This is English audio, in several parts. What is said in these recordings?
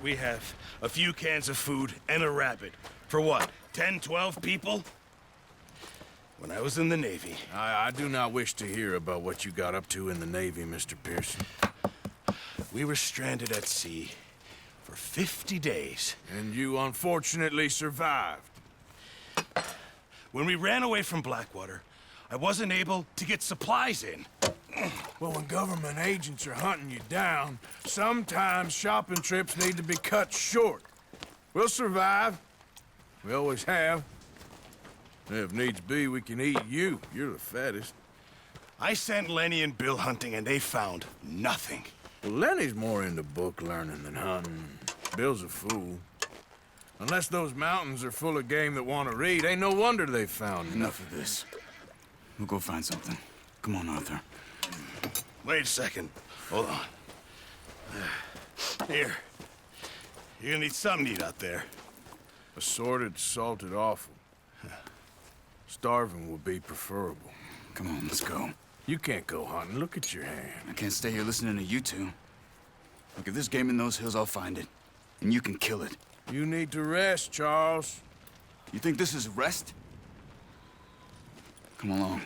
we have a few cans of food and a rabbit. For what, 10, 12 people? When I was in the Navy... I do not wish to hear about what you got up to in the Navy, Mr. Pearson. We were stranded at sea for 50 days. And you unfortunately survived. When we ran away from Blackwater, I wasn't able to get supplies in. Well, when government agents are hunting you down, sometimes shopping trips need to be cut short. We'll survive. We always have. If needs be, we can eat you. You're the fattest. I sent Lenny and Bill hunting, and they found nothing. Well, Lenny's more into book learning than hunting. Bill's a fool. Unless those mountains are full of game that want to read, ain't no wonder they found Enough of this. We'll go find something. Come on, Arthur. Wait a second. Hold on. Here. You're gonna need something to eat out there. Assorted, salted offal. Starving would be preferable. Come on, let's go. You can't go hunting. Look at your hand. I can't stay here listening to you two. Look, if there's game in those hills, I'll find it. And you can kill it. You need to rest, Charles. You think this is rest? Come along.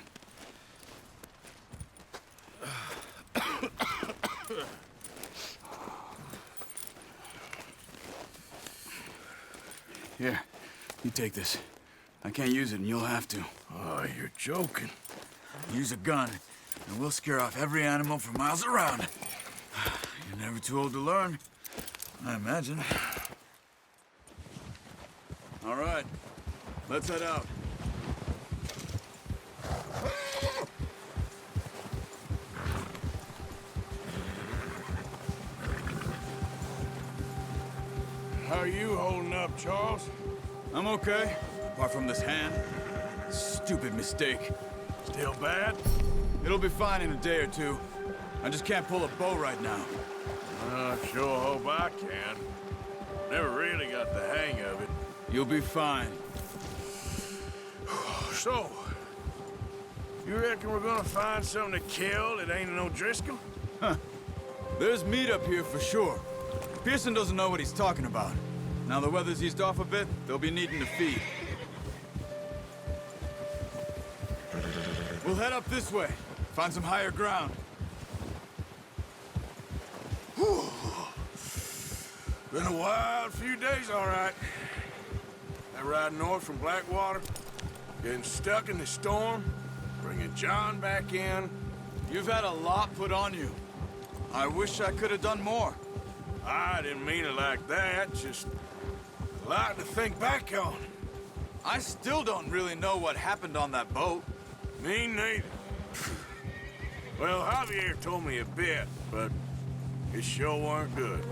Here, you take this. I can't use it, and you'll have to. Oh, you're joking. Use a gun, and we'll scare off every animal for miles around. You're never too old to learn, I imagine. All right, let's head out. How are you holding up, Charles? I'm okay, apart from this hand. Stupid mistake. Still bad? It'll be fine in a day or two. I just can't pull a bow right now. I sure hope I can. Never really got the hang of it. You'll be fine. So, you reckon we're gonna find something to kill that ain't no Driscoll? There's meat up here for sure. Pearson doesn't know what he's talking about. Now the weather's eased off a bit, they'll be needing to feed. We'll head up this way. Find some higher ground. Whew. Been a wild few days, all right. That ride north from Blackwater, getting stuck in the storm, bringing John back in. You've had a lot put on you. I wish I could have done more. I didn't mean it like that, just a lot to think back on. I still don't really know what happened on that boat. Me neither. Well, Javier told me a bit, but it sure weren't good.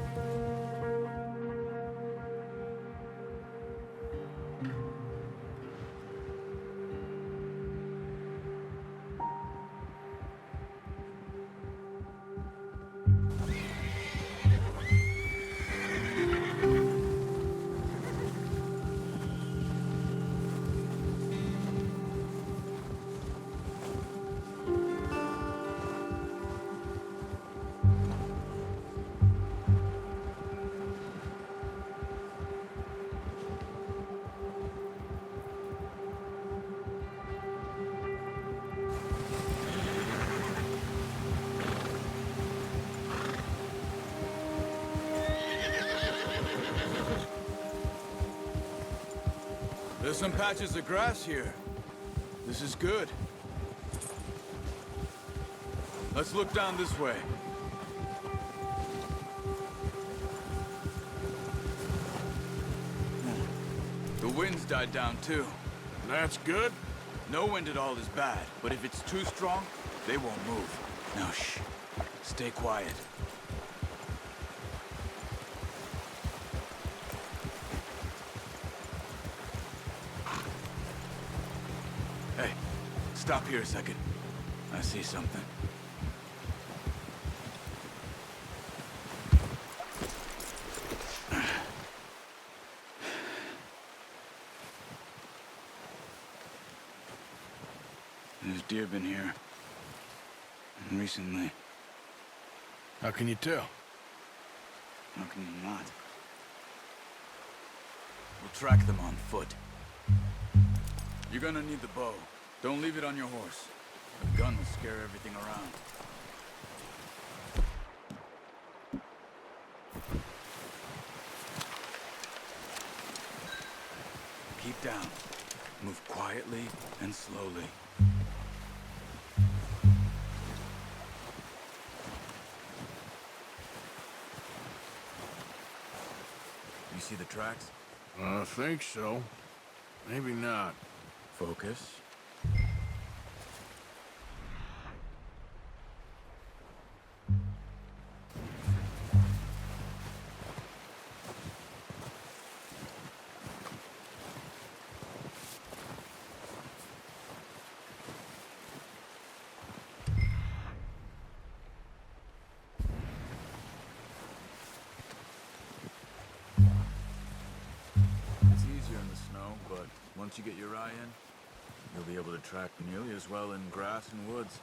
There's some patches of grass here. This is good. Let's look down this way. The wind's died down too. That's good. No wind at all is bad, but if it's too strong, they won't move. Now shh. Stay quiet. Hey, stop here a second. I see something. There's deer been here. Recently. How can you tell? How can you not? We'll track them on foot. You're gonna need the bow. Don't leave it on your horse. The gun will scare everything around. Keep down. Move quietly and slowly. You see the tracks? I think so. Maybe not. Focus. It's easier in the snow, but once you get your eye in, you'll be able to track nearly as well in grass and woods.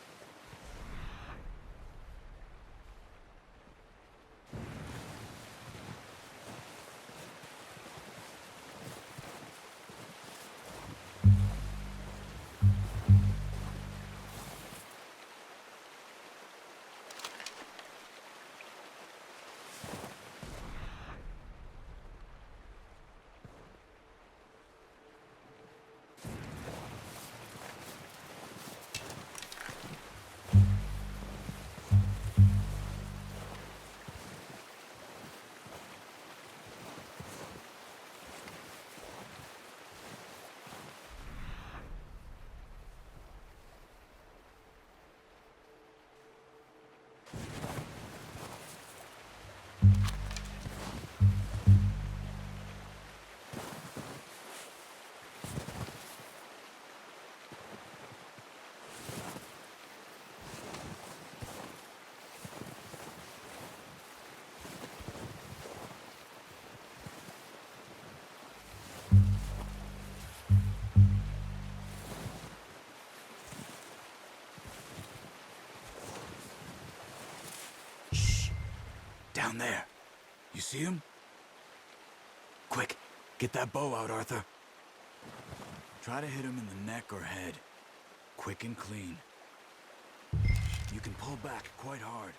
Down there. You see him? Quick, get that bow out, Arthur. Try to hit him in the neck or head. Quick and clean. You can pull back quite hard.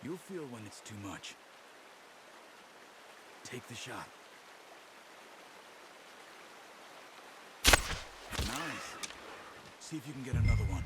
You'll feel when it's too much. Take the shot. Nice. See if you can get another one.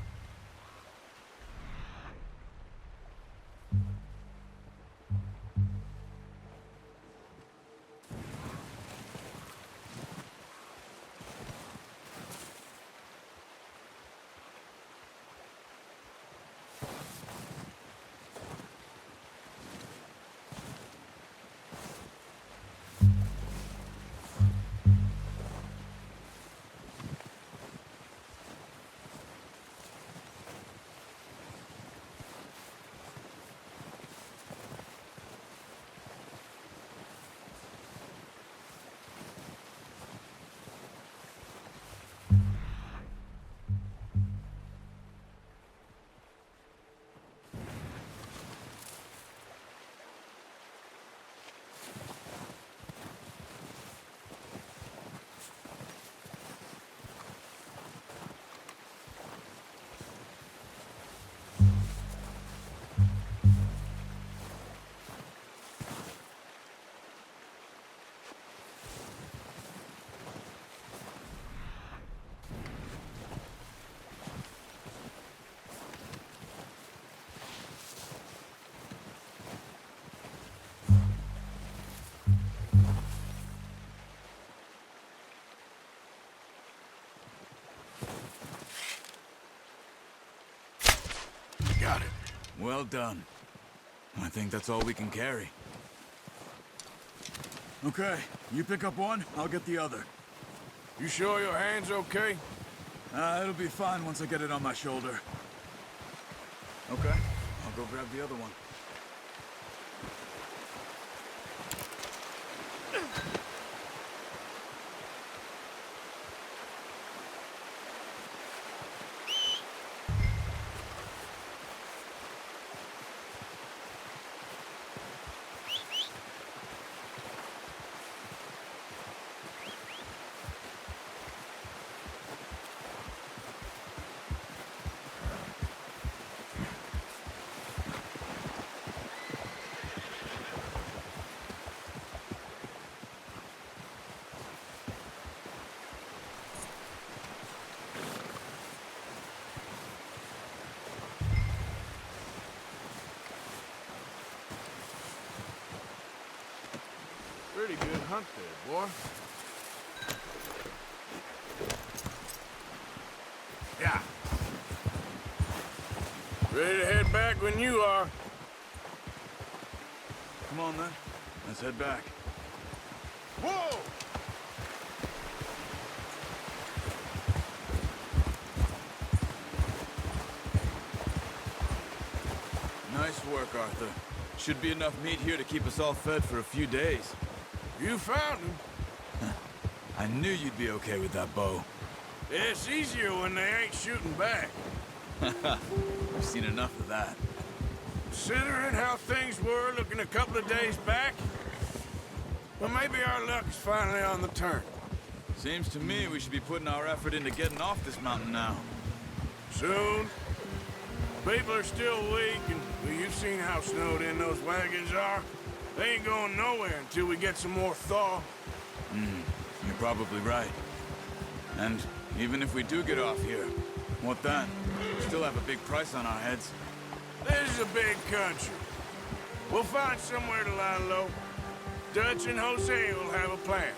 Got it. Well done. I think that's all we can carry. Okay, you pick up one, I'll get the other. You sure your hand's okay? It'll be fine once I get it on my shoulder. Okay, I'll go grab the other one. Pretty good hunt there, boy. Yeah. Ready to head back when you are. Come on, then. Let's head back. Whoa! Nice work, Arthur. Should be enough meat here to keep us all fed for a few days. You found him. I knew you'd be okay with that bow. It's easier when they ain't shooting back. We've seen enough of that. Considering how things were looking a couple of days back, well, maybe our luck is finally on the turn. Seems to me we should be putting our effort into getting off this mountain now. Soon. People are still weak, and well, you've seen how snowed in those wagons are. They ain't going nowhere until we get some more thaw. You're probably right. And even if we do get off here, what then? We still have a big price on our heads. This is a big country. We'll find somewhere to lie low. Dutch and Jose will have a plan.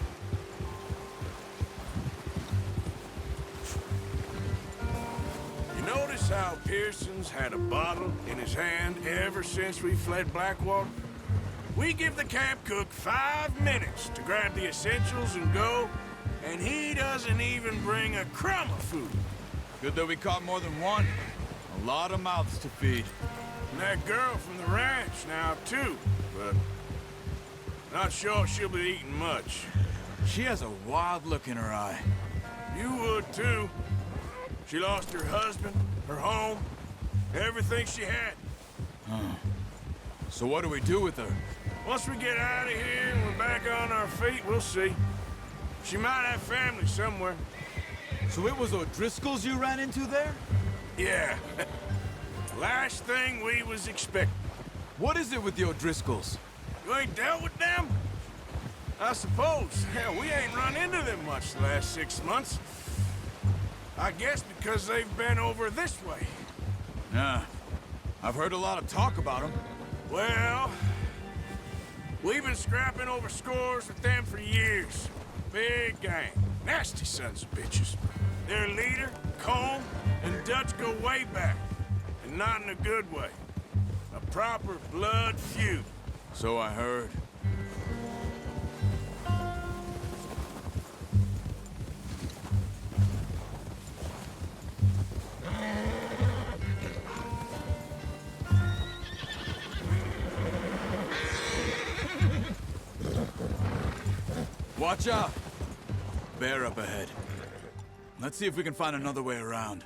You notice how Pearson's had a bottle in his hand ever since we fled Blackwater? We give the camp cook 5 minutes to grab the essentials and go, and he doesn't even bring a crumb of food. Good that we caught more than one. A lot of mouths to feed. And that girl from the ranch now, too, but not sure she'll be eating much. She has a wild look in her eye. You would, too. She lost her husband, her home, everything she had. So what do we do with her? Once we get out of here and we're back on our feet, we'll see. She might have family somewhere. So it was O'Driscoll's you ran into there? Yeah. Last thing we was expecting. What is it with the O'Driscolls? You ain't dealt with them? I suppose. Hell, we ain't run into them much the last 6 months. I guess because they've been over this way. Yeah. I've heard a lot of talk about them. Well, we've been scrapping over scores with them for years. Big gang. Nasty sons of bitches. Their leader, Colm, and Dutch go way back. And not in a good way. A proper blood feud. So I heard. Watch out! Bear up ahead. Let's see if we can find another way around.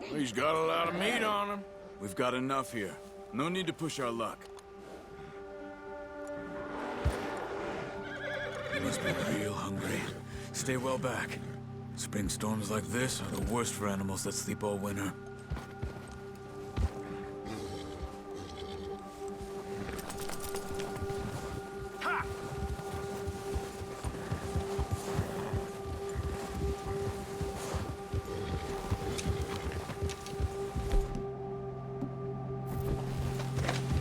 He's got a lot of meat on him. We've got enough here. No need to push our luck. You must be real hungry. Stay well back. Spring storms like this are the worst for animals that sleep all winter. Ha!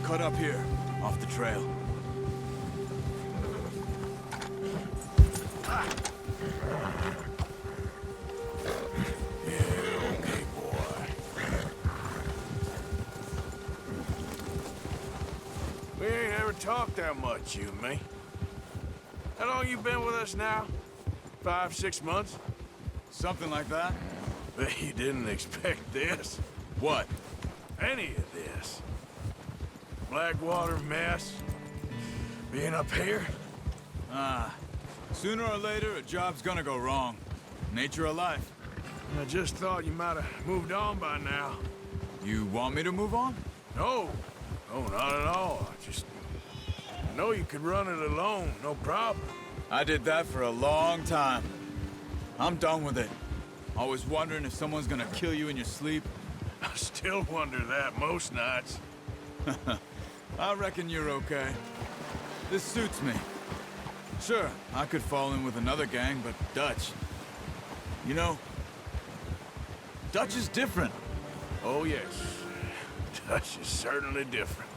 Cut up here, off the trail. Yeah, okay, boy. We ain't ever talked that much, you and me. How long you been with us now? 5, 6 months? Something like that? Bet you didn't expect this. What? Any of this. Blackwater mess. Being up here. Sooner or later, a job's gonna go wrong. Nature of life. I just thought you might have moved on by now. You want me to move on? No. No, not at all. I know you could run it alone, no problem. I did that for a long time. I'm done with it. Always wondering if someone's gonna kill you in your sleep. I still wonder that most nights. I reckon you're okay. This suits me. Sure, I could fall in with another gang, but Dutch... You know, Dutch is different. Oh, yes. Dutch is certainly different.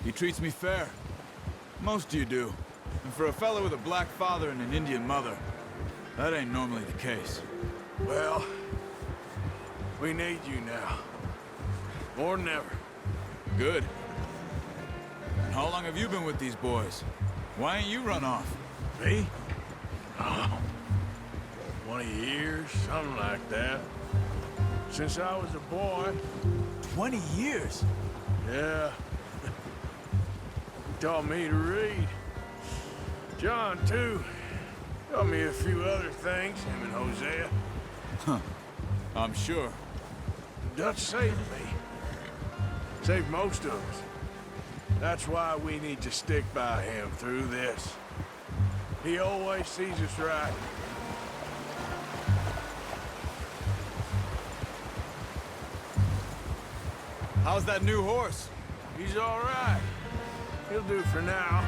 He treats me fair. Most of you do. And for a fellow with a black father and an Indian mother, that ain't normally the case. Well, we need you now. More than ever. Good. And how long have you been with these boys? Why ain't you run off? Me? Oh, 20 years, something like that. Since I was a boy. 20 years? Yeah. He taught me to read. John, too. Taught me a few other things, him and Hosea. Huh. I'm sure. Dutch saved me. Saved most of us. That's why we need to stick by him through this. He always sees us right. How's that new horse? He's all right. He'll do for now.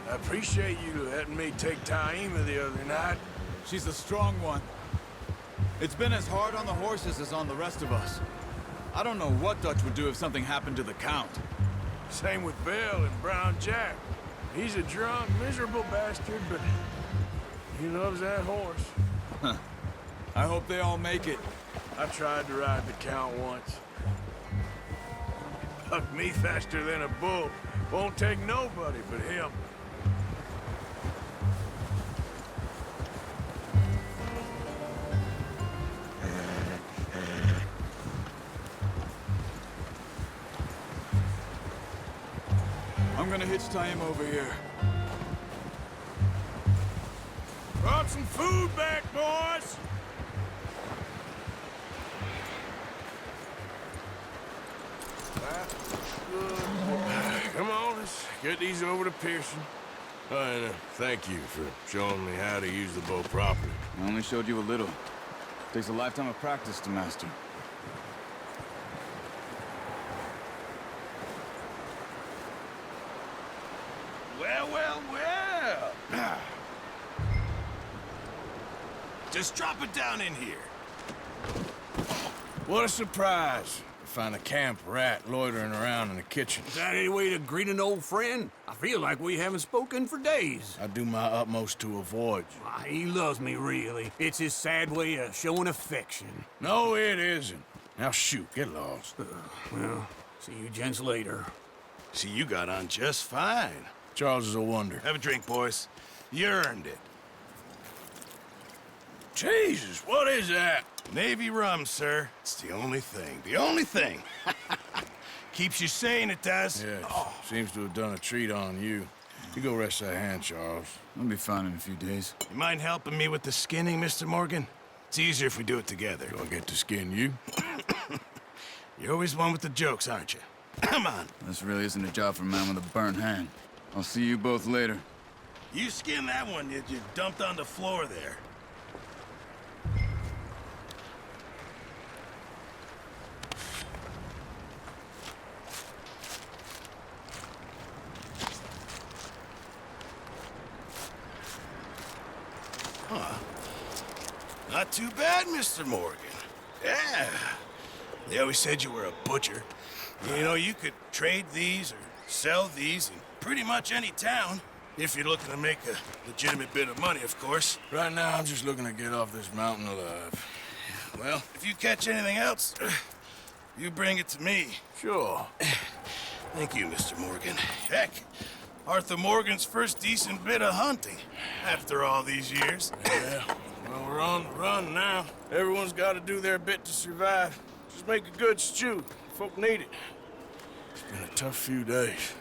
I appreciate you letting me take Taima the other night. She's the strong one. It's been as hard on the horses as on the rest of us. I don't know what Dutch would do if something happened to the Count. Same with Bill and Brown Jack. He's a drunk, miserable bastard, but he loves that horse. Huh. I hope they all make it. I tried to ride the Count once. Bucked me faster than a bull. Won't take nobody but him. I'm gonna hitch Taima over here. Brought some food back, boys! Come on, let's get these over to Pearson. And thank you for showing me how to use the bow properly. I only showed you a little. Takes a lifetime of practice to master. Well, well, well. Just drop it down in here. What a surprise. To find a camp rat loitering around in the kitchen. Is that any way to greet an old friend? I feel like we haven't spoken for days. I do my utmost to avoid you. Why, he loves me, really. It's his sad way of showing affection. No, it isn't. Now shoot, get lost. Well, see you gents later. See, you got on just fine. Charles is a wonder. Have a drink, boys. You earned it. Jesus, what is that? Navy rum, sir. It's the only thing. The only thing. Keeps you sane, it does. Yes, seems to have done a treat on you. You go rest that hand, Charles. I'll be fine in a few days. You mind helping me with the skinning, Mr. Morgan? It's easier if we do it together. Do I get to skin you? You're always one with the jokes, aren't you? Come on. This really isn't a job for a man with a burnt hand. I'll see you both later. You skinned that one you dumped on the floor there. Huh. Not too bad, Mr. Morgan. Yeah. They always said you were a butcher. You know, you could trade these or sell these in pretty much any town. If you're looking to make a legitimate bit of money, of course. Right now, I'm just looking to get off this mountain alive. Well, if you catch anything else, you bring it to me. Sure. Thank you, Mr. Morgan. Heck, Arthur Morgan's first decent bit of hunting after all these years. Yeah, well, we're on the run now. Everyone's got to do their bit to survive. Just make a good stew. Folk need it. It's been a tough few days.